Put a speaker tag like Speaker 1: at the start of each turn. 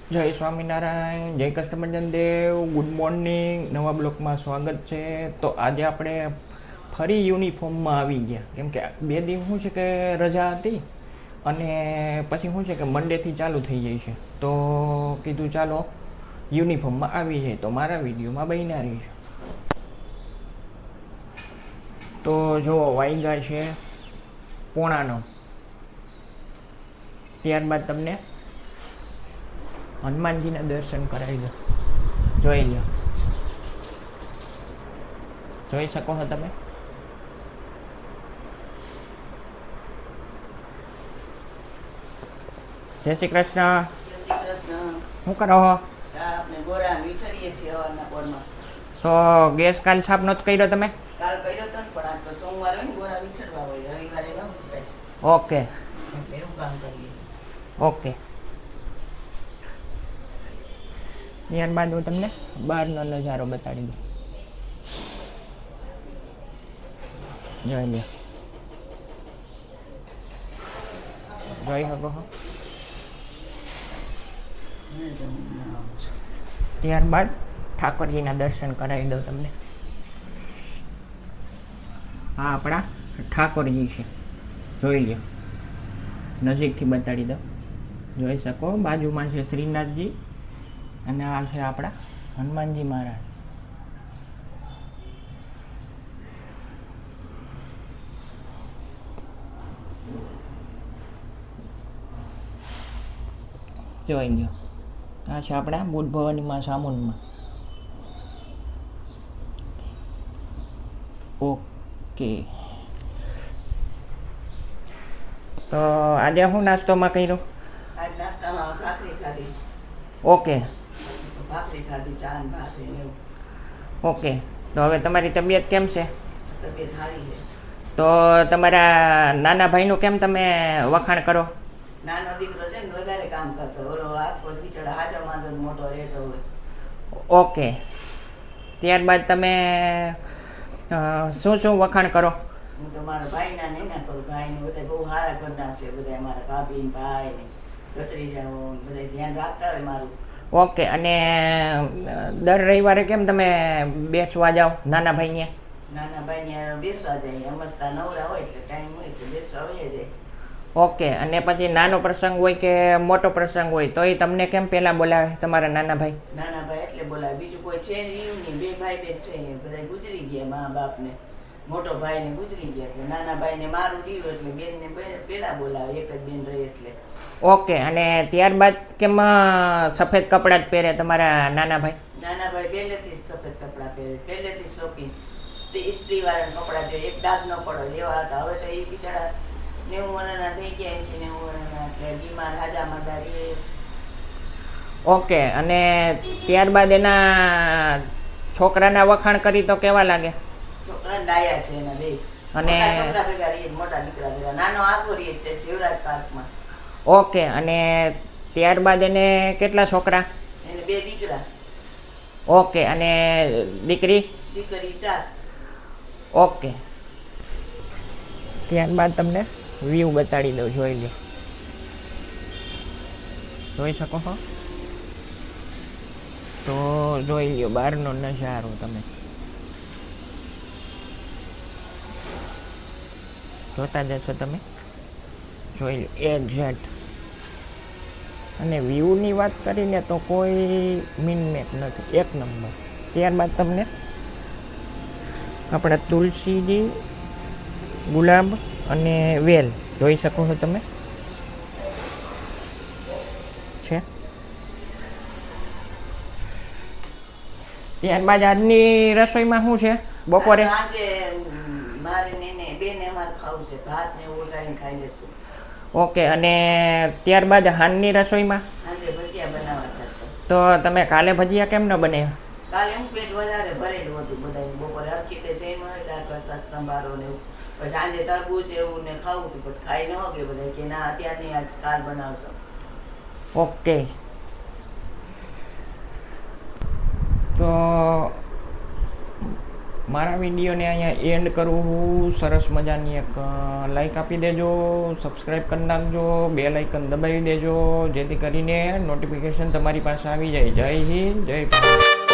Speaker 1: જય સ્વામિનારાયણ, જય Kashtabhanjan Dev. Good morning. નવા બ્લોકમાં સ્વાગત છે. તો આજે આપણે ફરી યુનિફોર્મમાં આવી ગયા, કેમ કે 2 દિવસ શું છે કે રજા હતી અને પછી શું છે કે મંડેથી ચાલુ થઈ જાય છે. તો કીધું ચાલો યુનિફોર્મમાં આવી જાય તો મારા વિડીયોમાં બન્યા રહી છે. તો જુઓ, વાગ્યા છે 8:45. ત્યારબાદ તમને હનુમાનજીના દર્શન કરાવી દો. જોઈ લો, જોઈ શકો છો તમે. જય શ્રી કૃષ્ણ.
Speaker 2: જય શ્રી કૃષ્ણ.
Speaker 1: શું કરો છો?
Speaker 2: આપણે ગોરા વિચારીએ છીએ હવારના પોરમાં.
Speaker 1: તો ગેસ કાલ સાફ નહોતો કર્યો તમે?
Speaker 2: કાલ કર્યો તો ને, પણ આજ તો સોમવાર હોય ને, ગોરા વિચારવા હોય, રવિવારે ન થાય.
Speaker 1: ઓકે
Speaker 2: એટલે એવું કામ કરીએ.
Speaker 1: ઓકે. ત્યારબાદ હું તમને બહારનો નજારો બતાડી દઉં. જોઈ લો, જોઈ શકો છો. ત્યારબાદ ઠાકોરજીના દર્શન કરાવી દઉં તમને. આ આપણા ઠાકોરજી છે, જોઈ લો. નજીકથી બતાડી દઉં, જોઈ શકો. બાજુમાં છે શ્રીનાથજી અને આ છે આપણા હનુમાનજી મહારાજ. જોઈ લો, આ છે આપણા બુદ્ધ ભવનીમાં સામુનમાં. ઓકે. તો આજે શું નાસ્તોમાં કર્યો?
Speaker 2: આજ નાસ્તામાં ભાખરી ખાધી.
Speaker 1: ઓકે
Speaker 2: ભાખરી ખાધી, ચા ને ભાત ને એવું.
Speaker 1: ઓકે. તો હવે તમારી તબિયત કેમ છે?
Speaker 2: તબિયત સારી છે.
Speaker 1: તો તમારા નાના ભાઈનું કેમ તમે વખાણ કરો?
Speaker 2: નાનો દીકરો છે ને, વધારે કામ કરતો. ઓલો હાથ પગ બિચારા હાજર માંદો મોટો રહેતો હોય.
Speaker 1: ઓકે. ત્યારબાદ તમે શું શું વખાણ કરો?
Speaker 2: હું તો મારા ભાઈના ને ના કરું. ભાઈને બધા બહુ સારા ઘરના છે, બધા મારા ભાભી ને ભાઈ ને ભત્રીજાઓ બધા ધ્યાન રાખતા હોય મારું.
Speaker 1: ઓકે. અને દર રવિવારે કેમ તમે બેસવા જાઓ નાના ભાઈને?
Speaker 2: નાના ભાઈને બેસવા જાય, અમસ્તા નવરા હોય એટલે ટાઈમ હોય એટલે બેસવા હોય જાય.
Speaker 1: ઓકે. અને પછી નાનો પ્રસંગ હોય કે મોટો પ્રસંગ હોય તો એ તમને કેમ પહેલાં બોલાવે તમારા નાના ભાઈ?
Speaker 2: નાના ભાઈ એટલે બોલાવે, બીજું કોઈ છે રહ્યું નહીં. 2 ભાઈ બેન છે, બધા ગુજરી ગયા. મા બાપ ને મોટો ભાઈ ને ગુજરી ગયા એટલે નાના ભાઈ ને મારું રહ્યું એટલે બેન ને પેલા બોલાવે. એક જ બેન રહી એટલે.
Speaker 1: ઓકે. અને ત્યારબાદ કેમ સફેદ કપડાં જ પહેરે તમારા નાના ભાઈ?
Speaker 2: નાના ભાઈ પહેલેથી જ સફેદ કપડાં પહેરે, પહેલેથી શોખીન. સ્ત્રી વાળા કપડાં જોઈએ, એક ડાઘ ન પડે એવા હતા. હવે તો એ બિચારા 90 વર્ષના થઈ ગયા છે, 90 વર્ષના એટલે બીમાર હાજા માંદા રહે છે.
Speaker 1: ઓકે. અને ત્યારબાદ એના છોકરાના વખાણ કરી તો કેવા લાગે?
Speaker 2: છોકરા ડાયા છે એના બે.
Speaker 1: અને
Speaker 2: મોટા છોકરા ભેગા રહીએ, મોટા દીકરા ભેગા. નાનો આખો રહીએ છે જીવરાજ પાર્કમાં.
Speaker 1: ઓકે. અને ત્યારબાદ એને કેટલા છોકરા?
Speaker 2: એને 2 દીકરા.
Speaker 1: ઓકે. અને દીકરી?
Speaker 2: દીકરી 4.
Speaker 1: ઓકે. ત્યારબાદ તમને વ્યૂ બતાડી દઉં, જોઈ લો. જોઈ શકો છો? તો જોઈ લો બહારનો નજારો તમે. જોતા જશો તમે, જોઈ લો એક્ઝેક્ટ. અને વ્યૂની વાત કરીને તો કોઈ મીનમેક નથી, એક નંબર. ત્યારબાદ તમને આપણા તુલસીજી, ગુલાબ અને વેલ જોઈ શકો છો તમે છે. ત્યારબાદ આજની રસોઈમાં શું છે બપોરે?
Speaker 2: આજે મારે ને બેને અમારે ખાવું છે, ભાત ને એવું વઘારીને ખાઈ લેશું.
Speaker 1: ઓકે. અને ત્યારબાદ હાનની રસોઈમાં?
Speaker 2: આજે ભજીયા બનાવવા છે.
Speaker 1: તો તમે કાલે ભજીયા કેમ ન બને?
Speaker 2: કાલે હું પેટ વધારે ભરેલું હતું બધા. બપોરે હરખી તે જઈને હોય, દાળ પ્રસાદ સંભારો ને એવું. પછી સાંજે તરબૂચ એવું ને ખાવું હતું, પછી ખાઈ ન ગયા બધા કે ના અત્યાર નહીં, આજ કાલ બનાવશો.
Speaker 1: ઓકે. તો મારા વિડીયોને અહીંયા એન્ડ કરું હું. સરસ મજાની એક લાઈક આપી દેજો, સબસ્ક્રાઈબ કરી નાખજો, બેલ આઇકન દબાવી દેજો, જેથી કરીને નોટિફિકેશન તમારી પાસે આવી જાય. જય હિન્દ, જય ભારત.